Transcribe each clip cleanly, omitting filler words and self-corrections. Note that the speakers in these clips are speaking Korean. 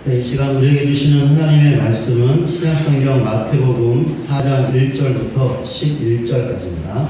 네, 이 시간 우리에게 주시는 하나님의 말씀은 신약성경 마태복음 4장 1절부터 11절까지입니다.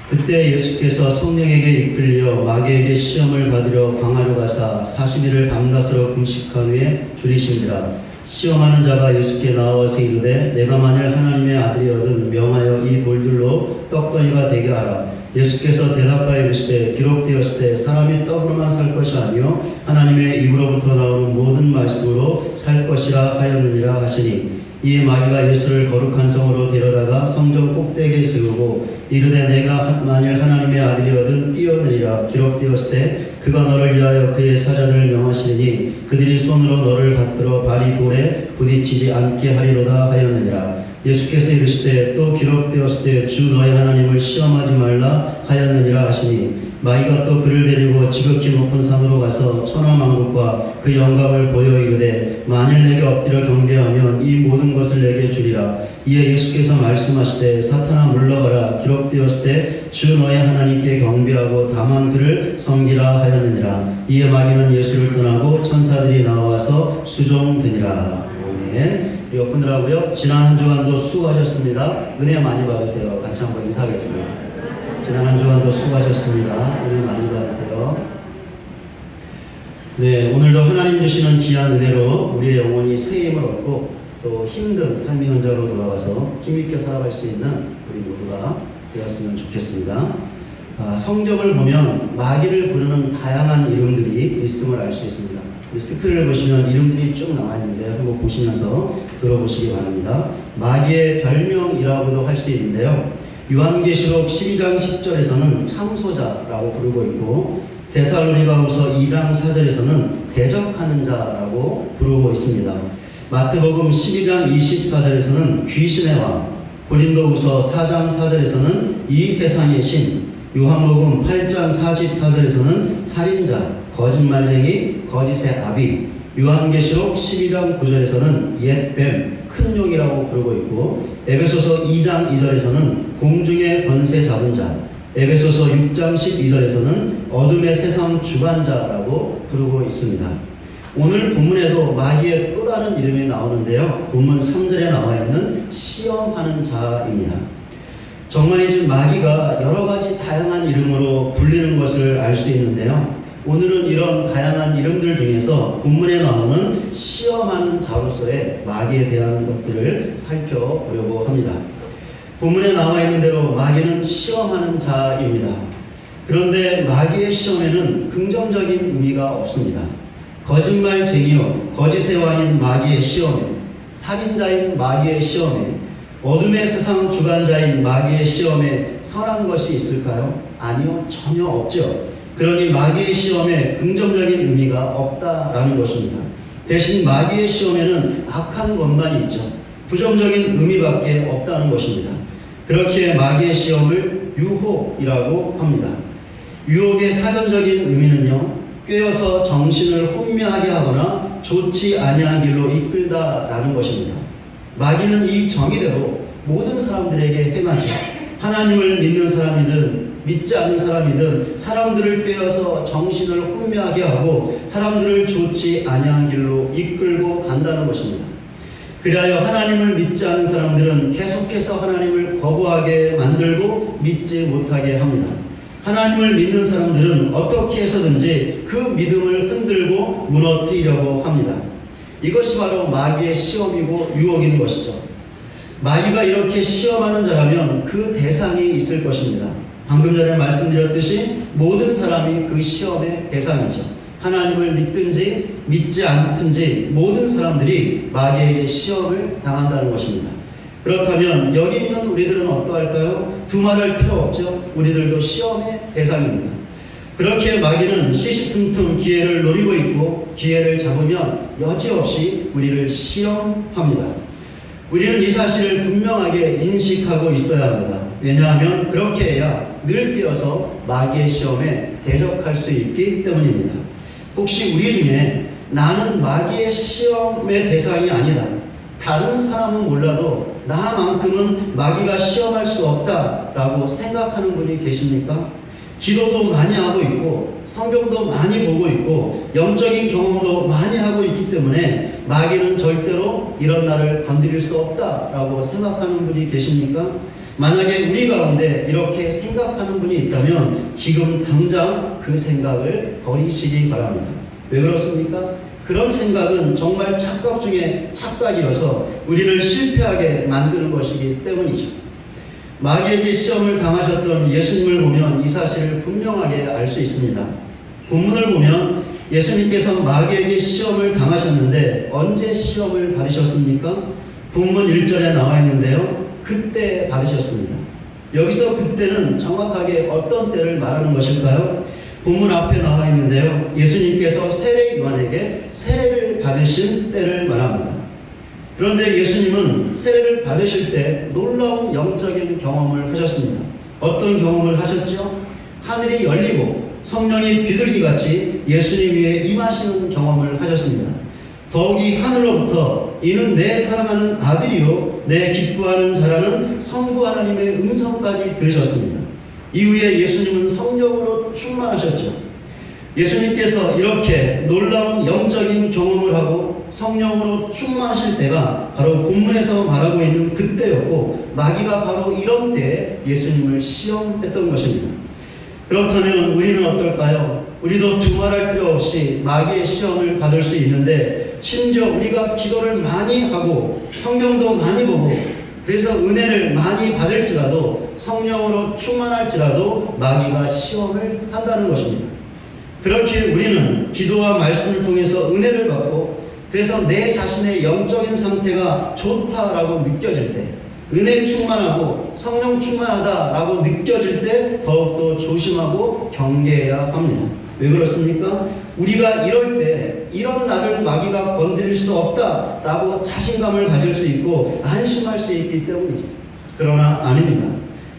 그때 예수께서 성령에게 이끌려 마귀에게 시험을 받으려 광야로 가사 40일을 밤낮으로 금식한 후에 줄이신지라. 시험하는 자가 예수께 나와서 이르되 내가 만일 하나님의 아들이거든 명하여 이 돌들로 떡더미가 되게 하라. 예수께서 대답하여 이르시되 기록되었을 때 사람이 떡으로만 살 것이 아니요 하나님의 입으로부터 나오는 모든 말씀으로 살 것이라 하였느니라 하시니, 이에 마귀가 예수를 거룩한 성으로 데려다가 성전 꼭대기에 세우고 이르되 내가 만일 하나님의 아들이거든 뛰어내리라. 기록되었을 때 그가 너를 위하여 그의 사자들을 명하시리니 그들이 손으로 너를 받들어 발이 돌에 부딪히지 않게 하리로다 하였느니라. 예수께서 이르시되 또 기록되었을 때 주 너의 하나님을 시험하지 말라 하였느니라 하시니, 마귀가 또 그를 데리고 지극히 높은 산으로 가서 천하만국과 그 영광을 보여 이르되 만일 내게 엎드려 경배하면 이 모든 것을 내게 주리라. 이에 예수께서 말씀하시되 사탄아 물러가라. 기록되었을 때 주 너의 하나님께 경배하고 다만 그를 섬기라 하였느니라. 이에 마귀는 예수를 떠나고 천사들이 나와서 수종되니라. 아멘. 여러분들하고요, 지난 한 주간도 수고하셨습니다. 은혜 많이 받으세요. 같이 한번 인사하겠습니다. 지난 한 주간도 수고하셨습니다. 은혜 많이 받으세요. 네, 오늘도 하나님 주시는 귀한 은혜로 우리의 영혼이 새 힘을 얻고 또 힘든 삶의 현장으로 돌아가서 힘있게 살아갈 수 있는 우리 모두가 되었으면 좋겠습니다. 성경을 보면 마귀를 부르는 다양한 이름들이 있음을 알 수 있습니다. 스크린을 보시면 이름들이 쭉 나와 있는데 한번 보시면서 들어보시기 바랍니다. 마귀의 별명이라고도 할 수 있는데요, 요한계시록 12장 10절에서는 참소자라고 부르고 있고 데살로니가후서 2장 4절에서는 대적하는 자라고 부르고 있습니다. 마태복음 12장 24절에서는 귀신의 왕, 고린도후서 4장 4절에서는 이 세상의 신, 요한복음 8장 44절에서는 살인자, 거짓말쟁이, 거짓의 아비, 요한계시록 12장 9절에서는 옛뱀, 큰 용이라고 부르고 있고 에베소서 2장 2절에서는 공중의 권세 잡은 자, 에베소서 6장 12절에서는 어둠의 세상 주관자라고 부르고 있습니다. 오늘 본문에도 마귀의 또 다른 이름이 나오는데요, 본문 3절에 나와 있는 시험하는 자입니다. 정말이지 마귀가 여러 가지 다양한 이름으로 불리는 것을 알 수 있는데요, 오늘은 이런 다양한 이름들 중에서 본문에 나오는 시험하는 자로서의 마귀에 대한 것들을 살펴보려고 합니다. 본문에 나와 있는 대로 마귀는 시험하는 자입니다. 그런데 마귀의 시험에는 긍정적인 의미가 없습니다. 거짓말쟁이요 거짓의 왕인 마귀의 시험에, 살인자인 마귀의 시험에, 어둠의 세상 주관자인 마귀의 시험에 선한 것이 있을까요? 아니요, 전혀 없죠. 그러니 마귀의 시험에 긍정적인 의미가 없다라는 것입니다. 대신 마귀의 시험에는 악한 것만 있죠. 부정적인 의미밖에 없다는 것입니다. 그렇기에 마귀의 시험을 유혹이라고 합니다. 유혹의 사전적인 의미는요, 꿰어서 정신을 혼미하게 하거나 좋지 아니한 길로 이끌다라는 것입니다. 마귀는 이 정의대로 모든 사람들에게 행하죠. 하나님을 믿는 사람이든 믿지 않는 사람이든 사람들을 꿰어서 정신을 혼미하게 하고 사람들을 좋지 아니한 길로 이끌고 간다는 것입니다. 그리하여 하나님을 믿지 않는 사람들은 계속해서 하나님을 거부하게 만들고 믿지 못하게 합니다. 하나님을 믿는 사람들은 어떻게 해서든지 그 믿음을 흔들고 무너뜨리려고 합니다. 이것이 바로 마귀의 시험이고 유혹인 것이죠. 마귀가 이렇게 시험하는 자라면 그 대상이 있을 것입니다. 방금 전에 말씀드렸듯이 모든 사람이 그 시험의 대상이죠. 하나님을 믿든지 믿지 않든지 모든 사람들이 마귀에게 시험을 당한다는 것입니다. 그렇다면 여기 있는 우리들은 어떠할까요? 두말할 필요 없죠. 우리들도 시험의 대상입니다. 그렇게 마귀는 시시틈틈 기회를 노리고 있고 기회를 잡으면 여지없이 우리를 시험합니다. 우리는 이 사실을 분명하게 인식하고 있어야 합니다. 왜냐하면 그렇게 해야 늘 뛰어서 마귀의 시험에 대적할 수 있기 때문입니다. 혹시 우리 중에 나는 마귀의 시험의 대상이 아니다, 다른 사람은 몰라도 나만큼은 마귀가 시험할 수 없다라고 생각하는 분이 계십니까? 기도도 많이 하고 있고 성경도 많이 보고 있고 영적인 경험도 많이 하고 있기 때문에 마귀는 절대로 이런 나를 건드릴 수 없다라고 생각하는 분이 계십니까? 만약에 우리 가운데 이렇게 생각하는 분이 있다면 지금 당장 그 생각을 버리시기 바랍니다. 왜 그렇습니까? 그런 생각은 정말 착각 중에 착각이어서 우리를 실패하게 만드는 것이기 때문이죠. 마귀에게 시험을 당하셨던 예수님을 보면 이 사실을 분명하게 알 수 있습니다. 본문을 보면 예수님께서 마귀에게 시험을 당하셨는데 언제 시험을 받으셨습니까? 본문 1절에 나와 있는데요. 그때 받으셨습니다. 여기서 그때는 정확하게 어떤 때를 말하는 것일까요? 본문 앞에 나와 있는데요. 예수님께서 세례 요한에게 세례를 받으신 때를 말합니다. 그런데 예수님은 세례를 받으실 때 놀라운 영적인 경험을 하셨습니다. 어떤 경험을 하셨죠? 하늘이 열리고 성령이 비둘기같이 예수님 위에 임하시는 경험을 하셨습니다. 더욱이 하늘로부터 이는 내 사랑하는 아들이요 내 기뻐하는 자라는 성부 하나님의 음성까지 들으셨습니다. 이후에 예수님은 성령으로 충만하셨죠. 예수님께서 이렇게 놀라운 영적인 경험을 하고 성령으로 충만하실 때가 바로 본문에서 말하고 있는 그때였고 마귀가 바로 이런 때에 예수님을 시험했던 것입니다. 그렇다면 우리는 어떨까요? 우리도 두말할 필요 없이 마귀의 시험을 받을 수 있는데 심지어 우리가 기도를 많이 하고 성경도 많이 보고 그래서 은혜를 많이 받을지라도 성령으로 충만할지라도 마귀가 시험을 한다는 것입니다. 그렇게 우리는 기도와 말씀을 통해서 은혜를 받고 그래서 내 자신의 영적인 상태가 좋다라고 느껴질 때 은혜 충만하고 성령 충만하다라고 느껴질 때 더욱더 조심하고 경계해야 합니다. 왜 그렇습니까? 우리가 이럴 때 이런 나를 마귀가 건드릴 수 없다라고 자신감을 가질 수 있고 안심할 수 있기 때문이죠. 그러나 아닙니다.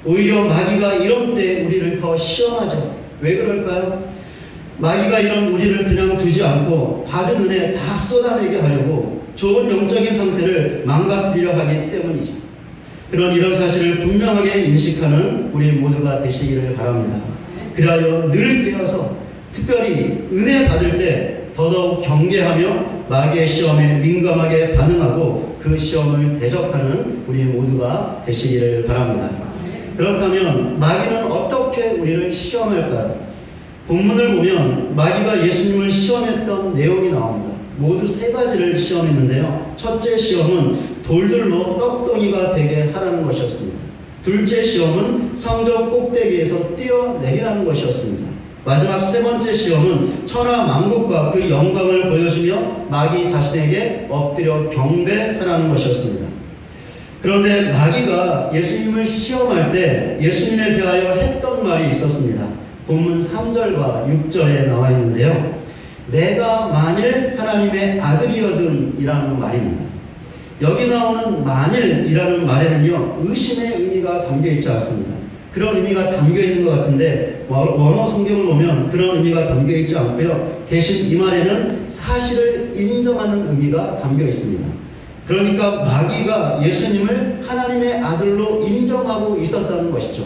오히려 마귀가 이런 때 우리를 더 시험하죠. 왜 그럴까요? 마귀가 이런 우리를 그냥 두지 않고 받은 은혜 다 쏟아내게 하려고 좋은 영적인 상태를 망가뜨리려 하기 때문이죠. 이런 사실을 분명하게 인식하는 우리 모두가 되시기를 바랍니다. 그리하여 늘 깨어서 특별히 은혜 받을 때 더더욱 경계하며 마귀의 시험에 민감하게 반응하고 그 시험을 대적하는 우리 모두가 되시기를 바랍니다. 그렇다면 마귀는 어떻게 우리를 시험할까요? 본문을 보면 마귀가 예수님을 시험했던 내용이 나옵니다. 모두 세 가지를 시험했는데요. 첫째 시험은 돌들로 떡덩이가 되게 하라는 것이었습니다. 둘째 시험은 성전 꼭대기에서 뛰어내리라는 것이었습니다. 마지막 세 번째 시험은 천하 만국과 그 영광을 보여주며 마귀 자신에게 엎드려 경배하라는 것이었습니다. 그런데 마귀가 예수님을 시험할 때 예수님에 대하여 했던 말이 있었습니다. 본문 3절과 6절에 나와 있는데요. 내가 만일 하나님의 아들이거든 이라는 말입니다. 여기 나오는 만일이라는 말에는요. 의심의 의미가 담겨있지 않습니다. 그런 의미가 담겨있는 것 같은데 원어 성경을 보면 그런 의미가 담겨있지 않고요. 대신 이 말에는 사실을 인정하는 의미가 담겨있습니다. 그러니까 마귀가 예수님을 하나님의 아들로 인정하고 있었다는 것이죠.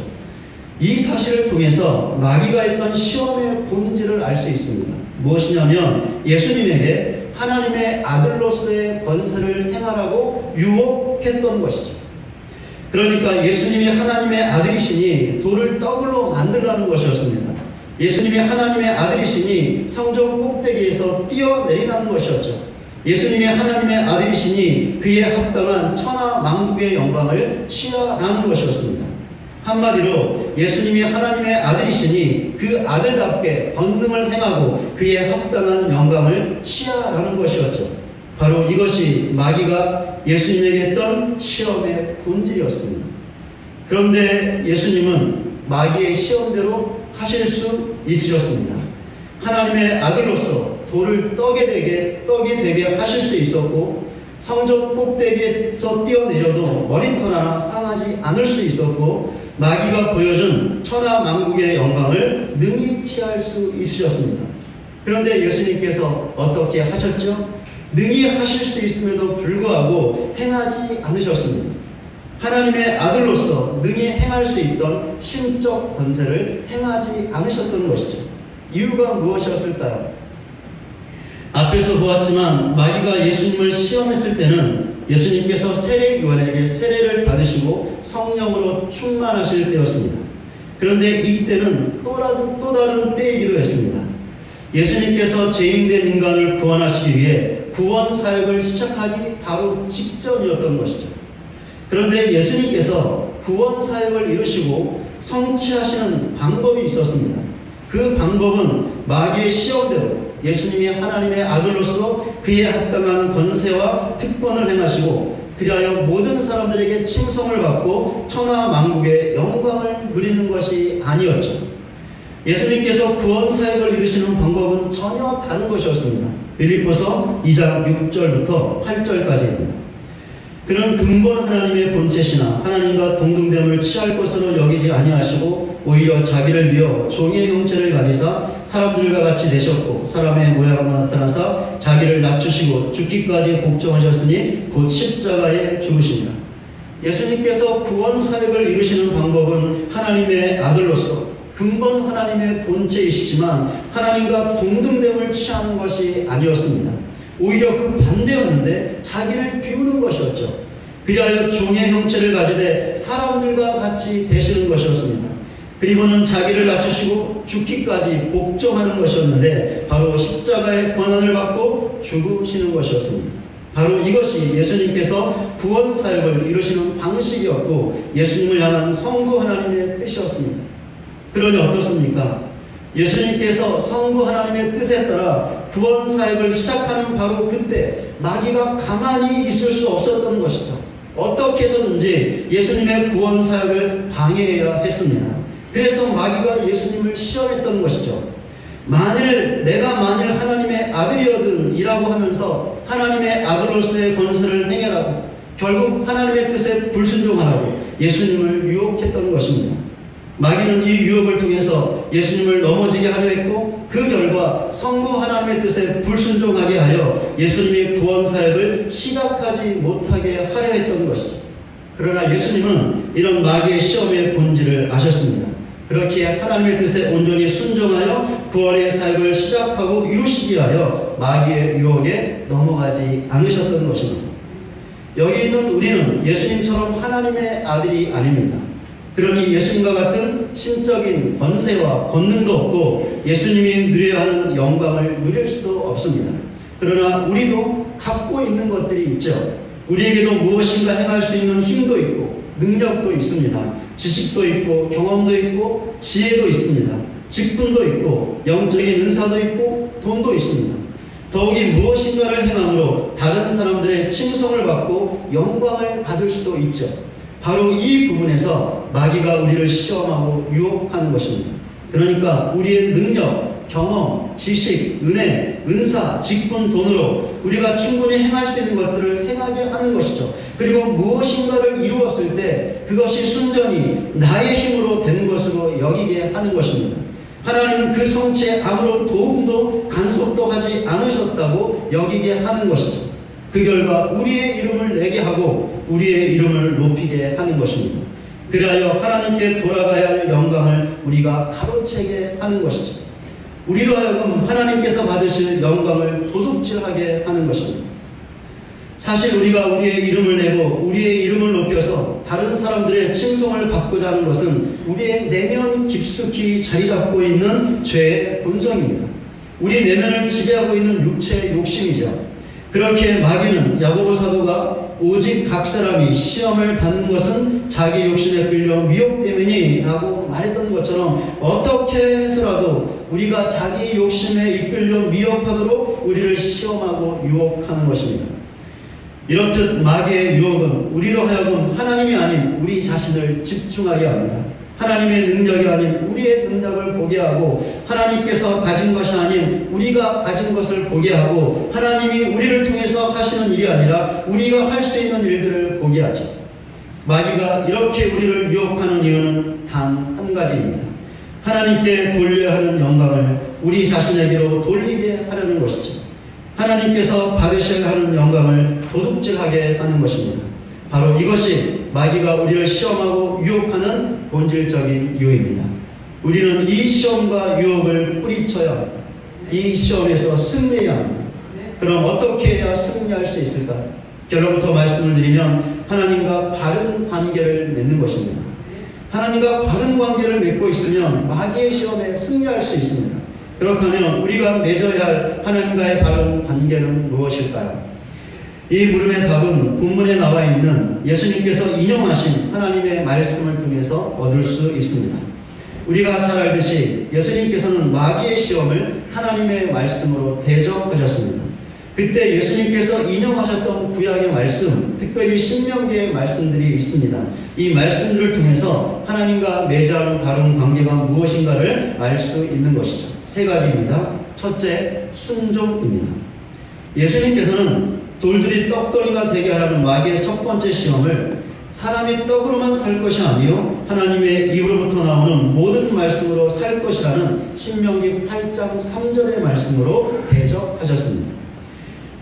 이 사실을 통해서 마귀가 했던 시험의 본질을 알 수 있습니다. 무엇이냐면 예수님에게 하나님의 아들로서의 권세를 행하라고 유혹했던 것이죠. 그러니까 예수님이 하나님의 아들이시니 돌을 떡으로 만들라는 것이었습니다. 예수님이 하나님의 아들이시니 성전 꼭대기에서 뛰어내리라는 것이었죠. 예수님이 하나님의 아들이시니 그에 합당한 천하 만국의 영광을 취하라는 것이었습니다. 한마디로 예수님이 하나님의 아들이시니 그 아들답게 권능을 행하고 그에 합당한 영광을 취하라는 것이었죠. 바로 이것이 마귀가 예수님에게 했던 시험의 본질이었습니다. 그런데 예수님은 마귀의 시험대로 하실 수 있으셨습니다. 하나님의 아들로서 돌을 떡이 되게 하실 수 있었고 성전 꼭대기에서 뛰어내려도 머리털 하나 상하지 않을 수 있었고 마귀가 보여준 천하 만국의 영광을 능히 취할 수 있으셨습니다. 그런데 예수님께서 어떻게 하셨죠? 능히 하실 수 있음에도 불구하고 행하지 않으셨습니다. 하나님의 아들로서 능히 행할 수 있던 신적 권세를 행하지 않으셨던 것이죠. 이유가 무엇이었을까요? 앞에서 보았지만 마귀가 예수님을 시험했을 때는 예수님께서 세례요한에게 세례를 받으시고 성령으로 충만하실 때였습니다. 그런데 이때는 또 다른 때이기도 했습니다. 예수님께서 죄인된 인간을 구원하시기 위해 구원 사역을 시작하기 바로 직전이었던 것이죠. 그런데 예수님께서 구원 사역을 이루시고 성취하시는 방법이 있었습니다. 그 방법은 마귀의 시험대로 예수님이 하나님의 아들로서 그에 합당한 권세와 특권을 행하시고 그리하여 모든 사람들에게 칭송을 받고 천하 만국의 영광을 누리는 것이 아니었죠. 예수님께서 구원 사역을 이루시는 방법은 전혀 다른 것이었습니다. 빌립보서 2장 6절부터 8절까지입니다. 그는 근본 하나님의 본체시나 하나님과 동등됨을 취할 것으로 여기지 아니하시고 오히려 자기를 비어 종의 형체를 가지사 사람들과 같이 되셨고 사람의 모양으로 나타나사 자기를 낮추시고 죽기까지 복종하셨으니 곧 십자가에 죽으십니다. 예수님께서 구원 사역을 이루시는 방법은 하나님의 아들로서 근본 하나님의 본체이시지만 하나님과 동등됨을 취하는 것이 아니었습니다. 오히려 그 반대였는데 자기를 비우는 것이었죠. 그리하여 종의 형체를 가지되 사람들과 같이 되시는 것이었습니다. 그리고는 자기를 낮추시고 죽기까지 복종하는 것이었는데 바로 십자가의 권한을 받고 죽으시는 것이었습니다. 바로 이것이 예수님께서 구원 사역을 이루시는 방식이었고 예수님을 향한 성부 하나님의 뜻이었습니다. 그러니 어떻습니까? 예수님께서 성부 하나님의 뜻에 따라 구원 사역을 시작하는 바로 그때 마귀가 가만히 있을 수 없었던 것이죠. 어떻게 해서든지 예수님의 구원 사역을 방해해야 했습니다. 그래서 마귀가 예수님을 시험했던 것이죠. 내가 만일 하나님의 아들이거든 이라고 하면서 하나님의 아들로서의 권세를 행해라고 결국 하나님의 뜻에 불순종하라고 예수님을 유혹했던 것입니다. 마귀는 이 유혹을 통해서 예수님을 넘어지게 하려 했고 그 결과 성부 하나님의 뜻에 불순종하게 하여 예수님의 구원 사역을 시작하지 못하게 하려 했던 것이죠. 그러나 예수님은 이런 마귀의 시험의 본질을 아셨습니다. 그렇게 하나님의 뜻에 온전히 순종하여 구원의 사역을 시작하고 이루시기 위하여 마귀의 유혹에 넘어가지 않으셨던 것입니다. 여기 있는 우리는 예수님처럼 하나님의 아들이 아닙니다. 그러니 예수님과 같은 신적인 권세와 권능도 없고 예수님이 누려야 하는 영광을 누릴 수도 없습니다. 그러나 우리도 갖고 있는 것들이 있죠. 우리에게도 무엇인가 행할 수 있는 힘도 있고 능력도 있습니다. 지식도 있고 경험도 있고 지혜도 있습니다. 직분도 있고 영적인 은사도 있고 돈도 있습니다. 더욱이 무엇인가를 행함으로 다른 사람들의 칭송을 받고 영광을 받을 수도 있죠. 바로 이 부분에서 마귀가 우리를 시험하고 유혹하는 것입니다. 그러니까 우리의 능력, 경험, 지식, 은혜, 은사, 직분, 돈으로 우리가 충분히 행할 수 있는 것들을 행하게 하는 것이죠. 그리고 무엇인가를 이루었을 때 그것이 순전히 나의 힘으로 된 것으로 여기게 하는 것입니다. 하나님은 그 성취에 아무런 도움도 간섭도 하지 않으셨다고 여기게 하는 것이죠. 그 결과 우리의 이름을 내게 하고 우리의 이름을 높이게 하는 것입니다. 그리하여 하나님께 돌아가야 할 영광을 우리가 가로채게 하는 것이죠. 우리로 하여금 하나님께서 받으실 영광을 도둑질하게 하는 것입니다. 사실 우리가 우리의 이름을 내고 우리의 이름을 높여서 다른 사람들의 칭송을 받고자 하는 것은 우리의 내면 깊숙이 자리 잡고 있는 죄의 본성입니다. 우리 내면을 지배하고 있는 육체의 욕심이죠. 그렇게 마귀는 야고보 사도가 오직 각 사람이 시험을 받는 것은 자기 욕심에 끌려 미혹 때문이 라고 말했던 것처럼 어떻게 해서라도 우리가 자기 욕심에 이끌려 미혹하도록 우리를 시험하고 유혹하는 것입니다. 이렇듯 마귀의 유혹은 우리로 하여금 하나님이 아닌 우리 자신을 집중하게 합니다. 하나님의 능력이 아닌 우리의 능력을 보게 하고 하나님께서 가진 것이 아닌 우리가 가진 것을 보게 하고 하나님이 우리를 통해서 하시는 일이 아니라 우리가 할 수 있는 일들을 보게 하죠. 마귀가 이렇게 우리를 유혹하는 이유는 단 한 가지입니다. 하나님께 돌려야 하는 영광을 우리 자신에게로 돌리게 하려는 것이죠. 하나님께서 받으셔야 하는 영광을 도둑질하게 하는 것입니다. 바로 이것이 마귀가 우리를 시험하고 유혹하는 본질적인 이유입니다. 우리는 이 시험과 유혹을 뿌리쳐야 합니다. 이 시험에서 승리해야 합니다. 그럼 어떻게 해야 승리할 수 있을까? 결론부터 말씀을 드리면 하나님과 바른 관계를 맺는 것입니다. 하나님과 바른 관계를 맺고 있으면 마귀의 시험에 승리할 수 있습니다. 그렇다면 우리가 맺어야 할 하나님과의 바른 관계는 무엇일까요? 이 물음의 답은 본문에 나와 있는 예수님께서 인용하신 하나님의 말씀을 통해서 얻을 수 있습니다. 우리가 잘 알듯이 예수님께서는 마귀의 시험을 하나님의 말씀으로 대적하셨습니다. 그때 예수님께서 인용하셨던 구약의 말씀, 특별히 신명기의 말씀들이 있습니다. 이 말씀들을 통해서 하나님과 맺어야 바른 관계가 무엇인가를 알 수 있는 것이죠. 세 가지입니다. 첫째, 순종입니다. 예수님께서는 돌들이 떡덩이가 되게 하라는 마귀의 첫 번째 시험을 사람이 떡으로만 살 것이 아니요 하나님의 입으로부터 나오는 모든 말씀으로 살 것이라는 신명기 8장 3절의 말씀으로 대적하셨습니다.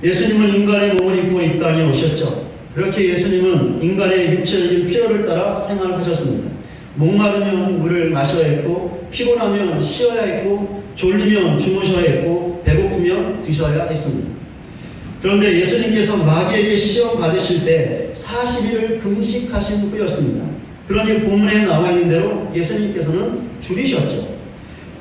예수님은 인간의 몸을 입고 이 땅에 오셨죠. 그렇게 예수님은 인간의 육체적인 필요를 따라 생활하셨습니다. 목마르면 물을 마셔야 했고, 피곤하면 쉬어야 했고, 졸리면 주무셔야 했고, 배고프면 드셔야 했습니다. 그런데 예수님께서 마귀에게 시험 받으실 때 40일을 금식하신 후였습니다. 그러니 본문에 나와 있는 대로 예수님께서는 줄이셨죠.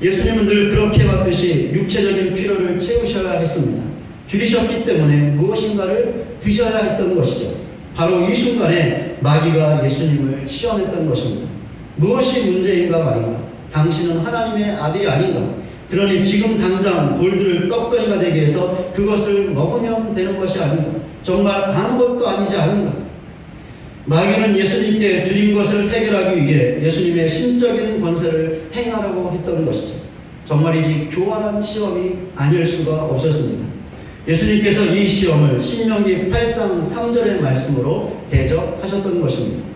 예수님은 늘 그렇게 받듯이 육체적인 필요를 채우셔야 했습니다. 줄이셨기 때문에 무엇인가를 드셔야 했던 것이죠. 바로 이 순간에 마귀가 예수님을 시험했던 것입니다. 무엇이 문제인가 말인가? 당신은 하나님의 아들이 아닌가? 그러니 지금 당장 돌들을 떡덩이가 되게 해서 그것을 먹으면 되는 것이 아닌가? 정말 아무것도 아니지 않은가? 마귀는 예수님께 줄인 것을 해결하기 위해 예수님의 신적인 권세를 행하라고 했던 것이죠. 정말이지 교활한 시험이 아닐 수가 없었습니다. 예수님께서 이 시험을 신명기 8장 3절의 말씀으로 대적하셨던 것입니다.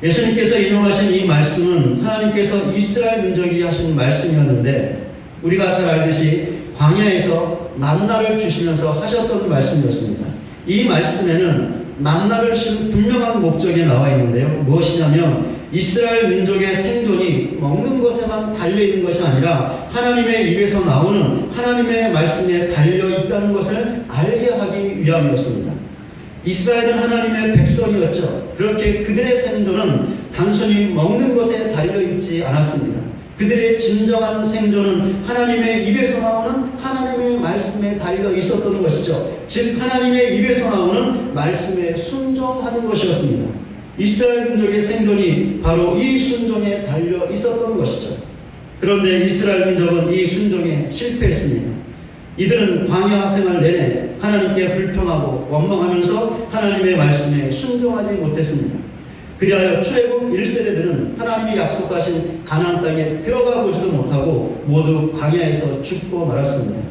예수님께서 인용하신 이 말씀은 하나님께서 이스라엘 민족이 하신 말씀이었는데 우리가 잘 알듯이 광야에서 만나를 주시면서 하셨던 말씀이었습니다. 이 말씀에는 만나를 주신 분명한 목적이 나와 있는데요. 무엇이냐면 이스라엘 민족의 생존이 먹는 것에만 달려있는 것이 아니라 하나님의 입에서 나오는 하나님의 말씀에 달려있다는 것을 알게 하기 위함이었습니다. 이스라엘은 하나님의 백성이었죠. 그렇게 그들의 생존은 단순히 먹는 것에 달려있지 않았습니다. 그들의 진정한 생존은 하나님의 입에서 나오는 하나님의 말씀에 달려 있었던 것이죠. 즉 하나님의 입에서 나오는 말씀에 순종하는 것이었습니다. 이스라엘 민족의 생존이 바로 이 순종에 달려 있었던 것이죠. 그런데 이스라엘 민족은 이 순종에 실패했습니다. 이들은 광야 생활 내내 하나님께 불평하고 원망하면서 하나님의 말씀에 순종하지 못했습니다. 그리하여 출애굽 1세대들은 하나님이 약속하신 가나안 땅에 들어가 보지도 못하고 모두 광야에서 죽고 말았습니다.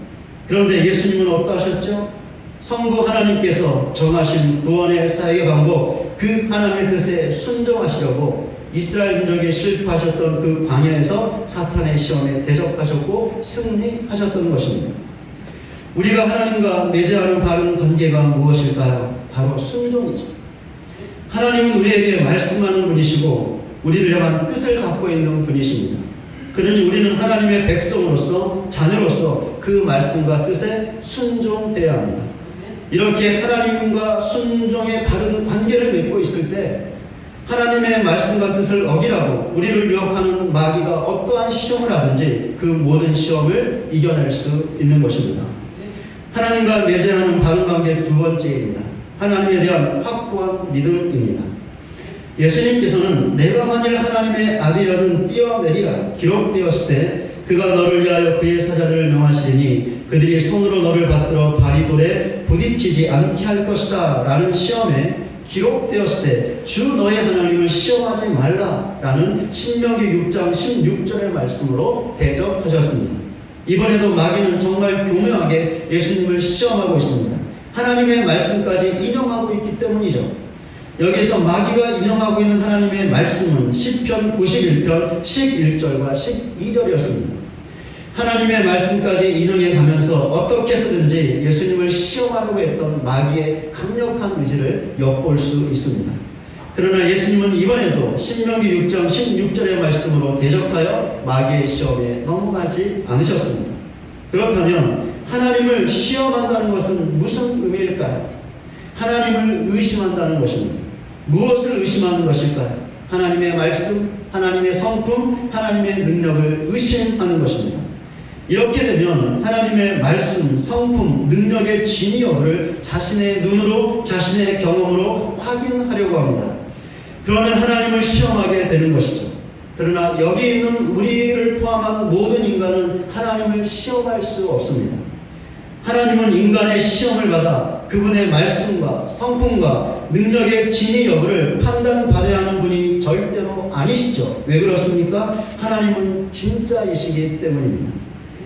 그런데 예수님은 어떠하셨죠? 성부 하나님께서 정하신 구원의 사역의 방법, 그 하나님의 뜻에 순종하시려고 이스라엘 민족이 실패하셨던 그 광야에서 사탄의 시험에 대적하셨고 승리하셨던 것입니다. 우리가 하나님과 맺어야 하는 바른 관계가 무엇일까요? 바로 순종이죠. 하나님은 우리에게 말씀하는 분이시고 우리를 향한 뜻을 갖고 있는 분이십니다. 그러니 우리는 하나님의 백성으로서 자녀로서 그 말씀과 뜻에 순종해야 합니다. 이렇게 하나님과 순종의 바른 관계를 맺고 있을 때 하나님의 말씀과 뜻을 어기라고 우리를 유혹하는 마귀가 어떠한 시험을 하든지 그 모든 시험을 이겨낼 수 있는 것입니다. 하나님과 맺어야 하는 바른 관계 두 번째입니다. 하나님에 대한 확고한 믿음입니다. 예수님께서는 내가 만일 하나님의 아들이라는 뛰어내리라 기록되었을 때 그가 너를 위하여 그의 사자들을 명하시리니 그들이 손으로 너를 받들어 발이 돌에 부딪히지 않게 할 것이다 라는 시험에 기록되었을 때 주 너의 하나님을 시험하지 말라 라는 신명기 6장 16절의 말씀으로 대적하셨습니다. 이번에도 마귀는 정말 교묘하게 예수님을 시험하고 있습니다. 하나님의 말씀까지 인용하고 있기 때문이죠. 여기서 마귀가 인용하고 있는 하나님의 말씀은 시편 91편 11절과 12절이었습니다. 하나님의 말씀까지 인용해 가면서 어떻게 해서든지 예수님을 시험하려고 했던 마귀의 강력한 의지를 엿볼 수 있습니다. 그러나 예수님은 이번에도 신명기 6장 16절의 말씀으로 대적하여 마귀의 시험에 넘어가지 않으셨습니다. 그렇다면 하나님을 시험한다는 것은 무슨 의미일까요? 하나님을 의심한다는 것입니다. 무엇을 의심하는 것일까요? 하나님의 말씀, 하나님의 성품, 하나님의 능력을 의심하는 것입니다. 이렇게 되면 하나님의 말씀, 성품, 능력의 진위 여부를 자신의 눈으로, 자신의 경험으로 확인하려고 합니다. 그러면 하나님을 시험하게 되는 것이죠. 그러나 여기 있는 우리를 포함한 모든 인간은 하나님을 시험할 수 없습니다. 하나님은 인간의 시험을 받아 그분의 말씀과 성품과 능력의 진위 여부를 판단받아야 하는 분이 절대로 아니시죠. 왜 그렇습니까? 하나님은 진짜이시기 때문입니다.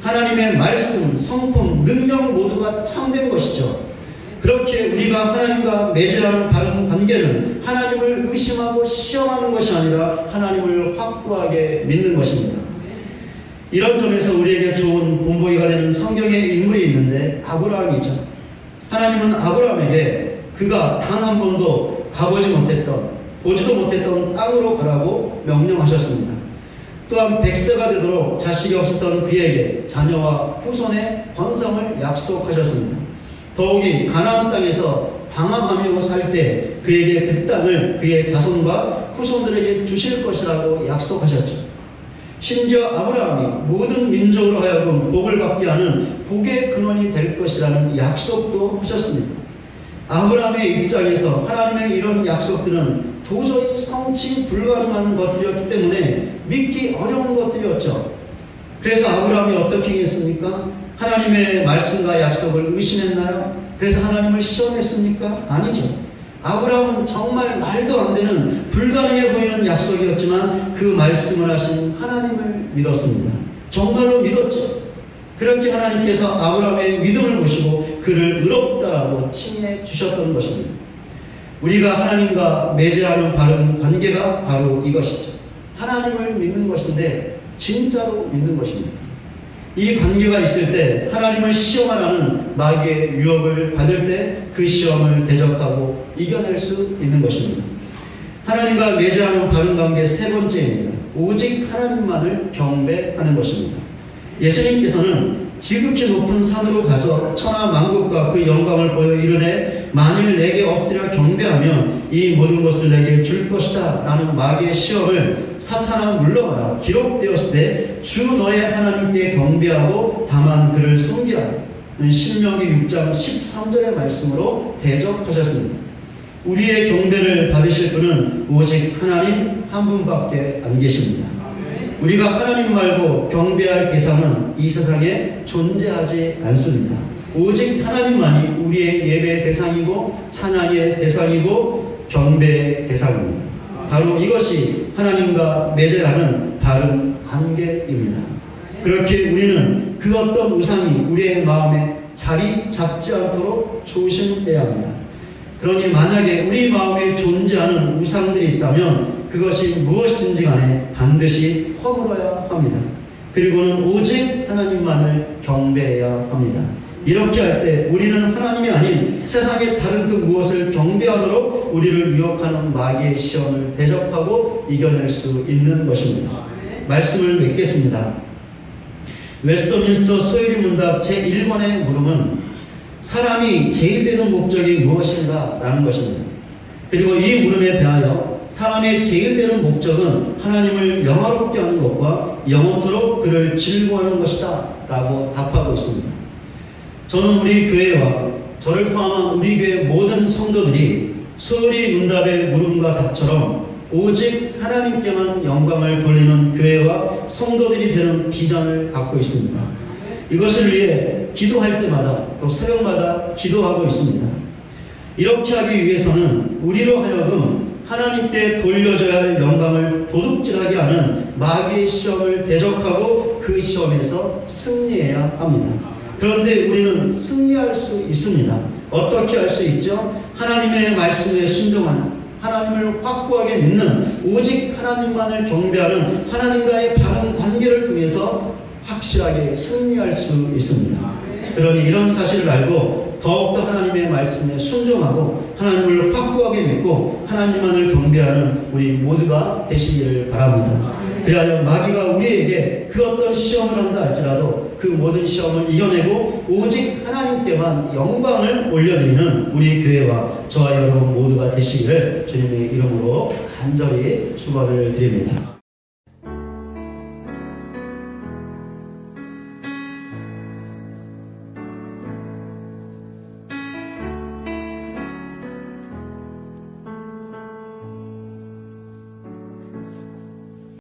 하나님의 말씀, 성품, 능력 모두가 참된 것이죠. 그렇게 우리가 하나님과 맺어야 하는 관계는 하나님을 의심하고 시험하는 것이 아니라 하나님을 확고하게 믿는 것입니다. 이런 점에서 우리에게 좋은 본보기가 되는 성경의 인물이 있는데 아브라함이죠. 하나님은 아브라함에게 그가 단 한 번도 가보지 못했던, 보지도 못했던 땅으로 가라고 명령하셨습니다. 또한 100세가 되도록 자식이 없었던 그에게 자녀와 후손의 번성을 약속하셨습니다. 더욱이 가나안 땅에서 방황하며 살 때 그에게 그 땅을 그의 자손과 후손들에게 주실 것이라고 약속하셨죠. 심지어 아브라함이 모든 민족으로 하여금 복을 받게 하는 복의 근원이 될 것이라는 약속도 하셨습니다. 아브라함의 입장에서 하나님의 이런 약속들은 도저히 성취 불가능한 것들이었기 때문에 믿기 어려운 것들이었죠. 그래서 아브라함이 어떻게 했습니까? 하나님의 말씀과 약속을 의심했나요? 그래서 하나님을 시험했습니까? 아니죠. 아브라함은 정말 말도 안 되는 불가능해 보이는 약속이었지만 그 말씀을 하신 하나님을 믿었습니다. 정말로 믿었죠. 그렇게 하나님께서 아브라함의 믿음을 보시고 그를 의롭다라고 칭해 주셨던 것입니다. 우리가 하나님과 맺어야 하는 바른 관계가 바로 이것이죠. 하나님을 믿는 것인데 진짜로 믿는 것입니다. 이 관계가 있을 때 하나님을 시험하라는 마귀의 유혹을 받을 때 그 시험을 대적하고 이겨낼 수 있는 것입니다. 하나님과 맺어야 하는 바른 관계 세 번째입니다. 오직 하나님만을 경배하는 것입니다. 예수님께서는 지극히 높은 산으로 가서 천하 만국과 그 영광을 보여 이르되 만일 내게 엎드려 경배하면 이 모든 것을 내게 줄 것이다 라는 마귀의 시험을 사탄아 물러가라 기록되었을 때 주 너의 하나님께 경배하고 다만 그를 섬기라 신명기 6장 13절의 말씀으로 대적하셨습니다. 우리의 경배를 받으실 분은 오직 하나님 한 분밖에 안 계십니다. 우리가 하나님 말고 경배할 대상은 이 세상에 존재하지 않습니다. 오직 하나님만이 우리의 예배의 대상이고 찬양의 대상이고 경배의 대상입니다. 바로 이것이 하나님과 맺어야 하는 바른 관계입니다. 그렇게 우리는 그 어떤 우상이 우리의 마음에 자리 잡지 않도록 조심해야 합니다. 그러니 만약에 우리 마음에 존재하는 우상들이 있다면 그것이 무엇이든지 간에 반드시 허물어야 합니다. 그리고는 오직 하나님만을 경배해야 합니다. 이렇게 할 때 우리는 하나님이 아닌 세상의 다른 그 무엇을 경배하도록 우리를 유혹하는 마귀의 시험을 대적하고 이겨낼 수 있는 것입니다. 말씀을 맺겠습니다. 웨스트민스터 소요리 문답 제1번의 물음은 사람이 제일 되는 목적이 무엇인가? 라는 것입니다. 그리고 이 물음에 대하여 사람의 제일 되는 목적은 하나님을 영화롭게 하는 것과 영원토록 그를 즐거워하는 것이다 라고 답하고 있습니다. 저는 우리 교회와 저를 포함한 우리 교회 모든 성도들이 소요리 문답의 물음과 답처럼 오직 하나님께만 영광을 돌리는 교회와 성도들이 되는 비전을 갖고 있습니다. 이것을 위해 기도할 때마다 또 새벽마다 기도하고 있습니다. 이렇게 하기 위해서는 우리로 하여금 하나님께 돌려져야 할 영광을 도둑질하게 하는 마귀의 시험을 대적하고 그 시험에서 승리해야 합니다. 그런데 우리는 승리할 수 있습니다. 어떻게 할 수 있죠? 하나님의 말씀에 순종하는, 하나님을 확고하게 믿는, 오직 하나님만을 경배하는 하나님과의 바른 관계를 통해서 확실하게 승리할 수 있습니다. 그러니 이런 사실을 알고 더욱더 하나님의 말씀에 순종하고 하나님을 확고하게 믿고 하나님만을 경배하는 우리 모두가 되시기를 바랍니다. 그리하여 마귀가 우리에게 그 어떤 시험을 한다 할지라도 그 모든 시험을 이겨내고 오직 하나님께만 영광을 올려드리는 우리 교회와 저와 여러분 모두가 되시기를 주님의 이름으로 간절히 축원을 드립니다.